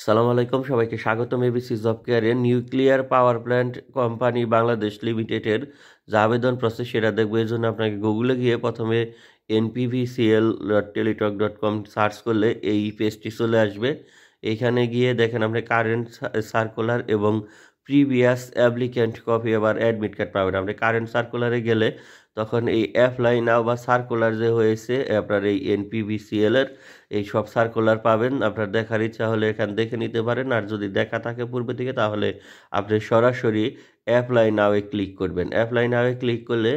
সালাম আলাইকুম, সবাইকে স্বাগতম এবিসি জব কেয়ারের nuclear power plant company Bangladesh লিমিটেডের যে আবেদন প্রসেস সেটা দেখবো। এর জন্য আপনাকে গুগলে গিয়ে প্রথমে npvcl.teletalk.com সার্চ করলে এই পেজটি চলে আসবে। এইখানে গিয়ে দেখেন আপনি কারেন্ট সার্কুলার এবং প্রিভিয়াস অ্যাপ্লিক্যান্ট কপি আবার অ্যাডমিট কার্ড পাবেন। আপনি কারেন্ট সার্কুলারে গেলে তখন এই অ্যাপ্লাই নাও বা সার্কুলার যে হয়েছে আপনার এই এনপিভিসিএল এর এই সব সার্কুলার পাবেন। আপনার দেখার ইচ্ছা হলে এখানে দেখে নিতে পারেন, আর যদি দেখা থাকে পূর্বে থেকে তাহলে আপনি সরাসরি অ্যাপ্লাই নাওয়ে ক্লিক করবেন। অ্যাপ্লাই নাওয়ে ক্লিক করলে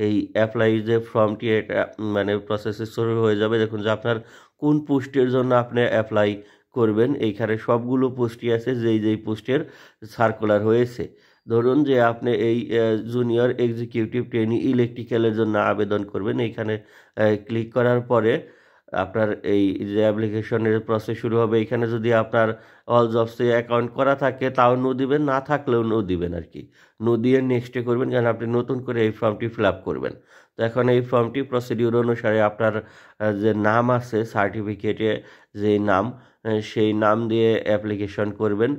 এই অ্যাপ্লাই যে ফর্মটি এটা মানে প্রসেসে শুরু হয়ে যাবে। দেখুন যে আপনার কোন পোস্টের জন্য আপনি অ্যাপ্লাই করবেন, এইখানে সবগুলো পোস্টই আছে যেই পোস্টের সার্কুলার হয়েছে। ধরুন যে আপনি এই জুনিয়র এক্সিকিউটিভ ট্রেনি ইলেকট্রিক্যালের জন্য আবেদন করবেন। এইখানে ক্লিক করার পরে আপনার এই যে অ্যাপ্লিকেশনের প্রসেস শুরু হবে। এখানে যদি আপনার অল জবসে অ্যাকাউন্ট করা থাকে তাও নো দিবেন, না থাকলেও নো দিবেন আর কি। নো দিয়ে নেক্সটে করবেন, কারণ আপনি নতুন করে এই ফর্মটি ফিল আপ করবেন। তো এখন এই ফর্মটি প্রসিডিউর অনুসারে আপনার যে নাম আছে সার্টিফিকেটে, যে নাম সেই নাম দিয়ে অ্যাপ্লিকেশন করবেন।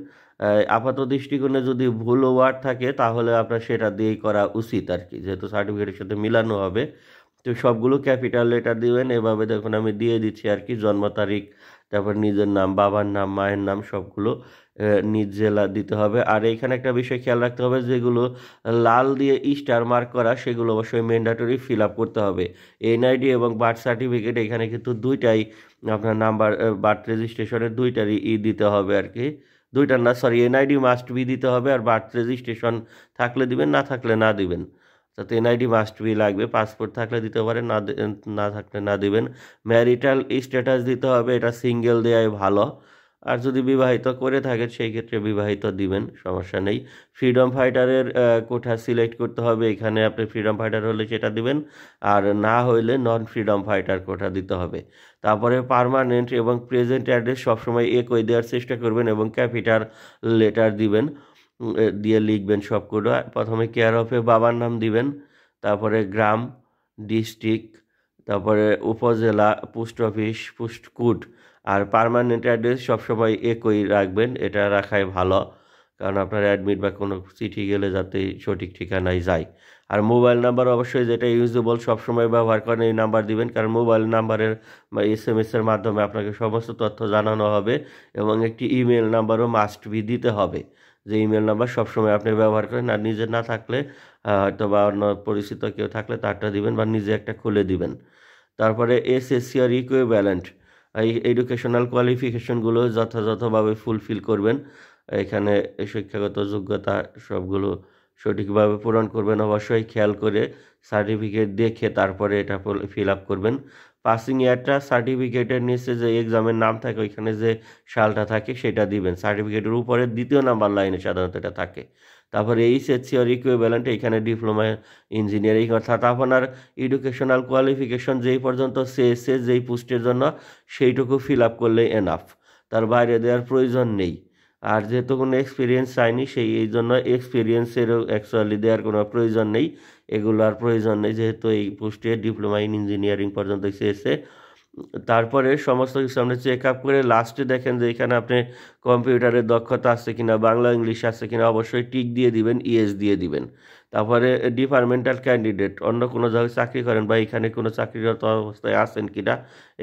আপাত দৃষ্টিকোণে যদি ভুল ওয়ার্ড থাকে তাহলে আপনার সেটা দিয়েই করা উচিত আর কি, যেহেতু সার্টিফিকেটের সাথে মিলানো হবে। তো সবগুলো ক্যাপিটাল লেটার দিবেন। এভাবে দেখুন আমি দিয়ে দিচ্ছি আর কি, জন্ম তারিখ, তারপর নিজের নাম, বাবার নাম, মায়ের নাম, সবগুলো নিজ জেলা দিতে হবে। আর এইখানে একটা বিষয় খেয়াল রাখতে হবে, যেগুলো লাল দিয়ে স্টার মার্ক করা সেগুলো অবশ্যই ম্যান্ডেটরি ফিল আপ করতে হবে। এনআইডি এবং বার্থ সার্টিফিকেট এখানে কিন্তু দুইটাই আপনার নাম্বার, বার্থ রেজিস্ট্রেশনের দুইটারই দিতে হবে আর কি। দুইটার না, সরি, এনআইডি মাস্ট বি দিতে হবে, আর বার্থ রেজিস্ট্রেশন থাকলে দিবেন, না থাকলে না দিবেন। তাতে এনআইডি মাস্ট বি লাগবে। পাসপোর্ট থাকলে দিতে পারেন, না থাকলে না দিবেন। ম্যারিটাল স্ট্যাটাস দিতে হবে, এটা সিঙ্গেল দেওয়াই ভালো। আর যদি বিবাহিত করে থাকেন সেই ক্ষেত্রে বিবাহিত দিবেন, সমস্যা নেই। ফ্রিডম ফাইটারের কোঠা সিলেক্ট করতে হবে। এখানে আপনি ফ্রিডম ফাইটার হলে সেটা দিবেন, আর না হইলে নন ফ্রিডম ফাইটার কোঠা দিতে হবে। তারপরে পার্মানেন্ট এবং প্রেজেন্ট অ্যাড্রেস সবসময় একই দেওয়ার চেষ্টা করবেন এবং ক্যাপিটাল লেটার দিবেন। দিয়ে লিখবেন সবগুলো। প্রথমে কেয়ার অফে বাবার নাম দিবেন, তারপরে গ্রাম, ডিস্ট্রিক্ট, তারপরে উপজেলা, পোস্ট অফিস, পোস্ট কোড। আর পার্মানেন্ট অ্যাড্রেস সবসময় একই রাখবেন, এটা রাখাই ভালো, কারণ আপনার অ্যাডমিট বা কোনো চিঠি গেলে যাতে সঠিক ঠিকানায় যায়। আর মোবাইল নাম্বার অবশ্যই যেটা ইউজেবল সবসময় ব্যবহার করেন এই নাম্বার দিবেন, কারণ মোবাইল নাম্বারের বা এসএমএসের মাধ্যমে আপনাকে সমস্ত তথ্য জানানো হবে। এবং একটি ইমেল নাম্বারও মাস্ট বি দিতে হবে, যে ইমেল নাম্বার সবসময় আপনি ব্যবহার করেন। আর নিজের না থাকলে হয়তো বা অন্য পরিচিত কেউ থাকলে তারটা দিবেন, বা নিজে একটা খুলে দিবেন। তারপরে এসএসসি আর ইকুইভ্যালেন্ট এই এডুকেশনাল কোয়ালিফিকেশনগুলো যথাযথভাবে ফুলফিল করবেন। এখানে শিক্ষাগত যোগ্যতা সবগুলো সঠিকভাবে পূরণ করবেন, অবশ্যই খেয়াল করে সার্টিফিকেট দেখে তারপরে এটা ফিল আপ করবেন। পাসিং ইয়ারটা সার্টিফিকেটের নিচে যে এক্সামের নাম থাকে ওইখানে যে সালটা থাকে সেটা দিবেন। সার্টিফিকেটের উপরে দ্বিতীয় নাম্বার লাইনে সাধারণত এটা থাকে। তারপরে এইচএসসি আর ইকুইভ্যালেন্ট এখানে ডিপ্লোমা ইঞ্জিনিয়ারিং, অর্থাৎ আপনার এডুকেশনাল কোয়ালিফিকেশন যেই পর্যন্ত চেয়েছে যেই পোস্টের জন্য সেইটুকু ফিল আপ করলে এনাফ, তার বাইরে দেওয়ার প্রয়োজন নেই। আর যেহেতু কোনো এক্সপিরিয়েন্স চাইনি সেই এই জন্য এক্সপিরিয়েন্সেরও অ্যাকচুয়ালি দেওয়ার কোনো প্রয়োজন নেই। এগুলো আর প্রয়োজন নেই, যেহেতু এই পোস্টে ডিপ্লোমা ইন ইঞ্জিনিয়ারিং পর্যন্ত চেয়েছে। তারপরে সমস্ত কিছু আপনি চেক আপ করে লাস্টে দেখেন যে এখানে আপনি কম্পিউটারের দক্ষতা আছে কিনা, বাংলা ইংলিশ আছে কিনা, অবশ্যই টিক দিয়ে দিবেন, ইয়েস দিয়ে দিবেন। তারপরে ডিপার্টমেন্টাল ক্যান্ডিডেট, অন্য কোনো জায়গায় চাকরি করেন বা এখানে কোনো চাকরিরত অবস্থায় আছেন কিনা,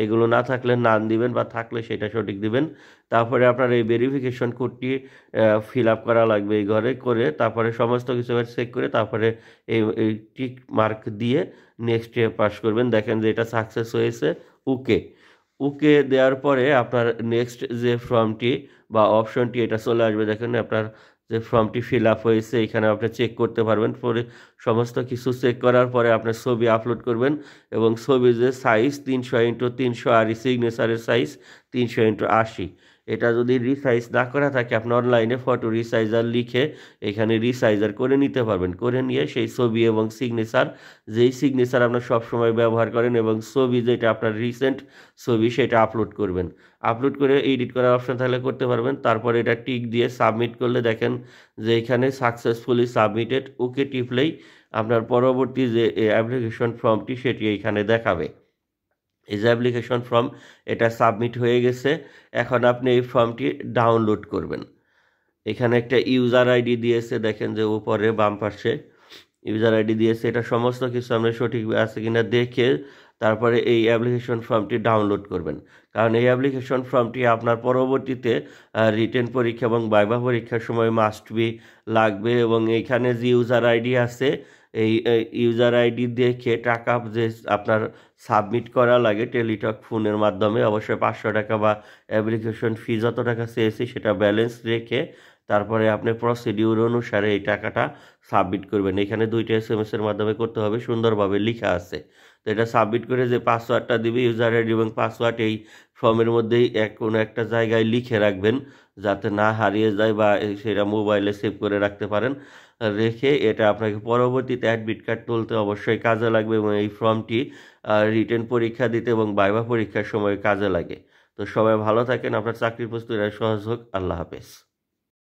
এগুলো না থাকলে নান দিবেন, বা থাকলে সেটা সঠিক দিবেন। তারপরে আপনার এই ভেরিফিকেশন কোডটি ফিল আপ করা লাগবে এই ঘরে করে, তারপরে সমস্ত কিছু চেক করে তারপরে এই টিক মার্ক দিয়ে নেক্সটে পাস করবেন। দেখেন যে এটা সাকসেস হয়েছে, ওকে। ওকে দেওয়ার পরে আপনার নেক্সট যে ফর্মটি বা অপশনটি এটা চলে আসবে। দেখেন আপনার যে ফর্মটি ফিল আপ হয়েছে এখানে আপনি চেক করতে পারবেন। পরে সমস্ত কিছু চেক করার পরে আপনার ছবি আপলোড করবেন, এবং ছবির যে সাইজ 300x300, আর সিগনেচারের সাইজ 300x80। এটা যদি রিসাইজ না করা থাকে আপনি অনলাইনে ফটো রিসাইজার লিখে এখানে রিসাইজার করে নিতে পারবেন। করে নিয়ে সেই ছবি এবং সিগনেচার, যেই সিগনেচার আপনার সবসময় ব্যবহার করেন, এবং ছবি যেটা আপনার রিসেন্ট ছবি সেটা আপলোড করবেন। আপলোড করে এডিট করার অপশন তাহলে করতে পারবেন। তারপরে এটা টিক দিয়ে সাবমিট করলে দেখেন যে এখানে সাকসেসফুলি সাবমিটেড, ওকে টিপলেই আপনার পরবর্তী যে অ্যাপ্লিকেশন ফর্মটি সেটি এইখানে দেখাবে। এই যে অ্যাপ্লিকেশন ফর্ম, এটা সাবমিট হয়ে গেছে। এখন আপনি এই ফর্মটি ডাউনলোড করবেন। এখানে একটা ইউজার আইডি দিয়েছে, দেখেন যে উপরে বাম পাশে ইউজার আইডি দিয়েছে। এটা সমস্ত কিছু আমরা সঠিক আছে কিনা দেখে তারপরে এই অ্যাপ্লিকেশন ফর্মটি ডাউনলোড করবেন। কারণ এই অ্যাপ্লিকেশন ফর্মটি আপনার পরবর্তীতে রিটেন পরীক্ষা এবং ভাইভা পরীক্ষার সময় মাস্ট বি লাগবে। এবং এইখানে যে ইউজার আইডি আছে, এই ইউজার আইডি দেখে টাকা যে আপনার সাবমিট করা লাগে টেলিটক ফোনের মাধ্যমে, অবশ্যই 500 টাকা বা অ্যাপ্লিকেশন ফি যত টাকা চেয়েছি সেটা ব্যালেন্স রেখে তারপরে আপনি প্রসিডিউর অনুসারে এই টাকাটা সাবমিট করবেন। এখানে 2টা SMS এর মাধ্যমে করতে হবে, সুন্দরভাবে লেখা আছে। তো এটা সাবমিট করে যে পাসওয়ার্ডটা দিবে, ইউজার আইডি এবং পাসওয়ার্ড এই ফর্মের মধ্যেই কোনো একটা জায়গায় লিখে রাখবেন যাতে না হারিয়ে যায়, বা সেটা মোবাইলে সেভ করে রাখতে পারেন। রেখে এটা আপনাকে পরবর্তীতে অ্যাডমিট কার্ড তুলতে অবশ্যই কাজে লাগবে, এবং এই ফর্মটি রিটেন পরীক্ষা দিতে এবং ভাইভা পরীক্ষার সময় কাজে লাগে। তো সবাই ভালো থাকেন, আপনার চাকরির প্রস্তুতি সহজ হোক। আল্লাহ হাফেজ।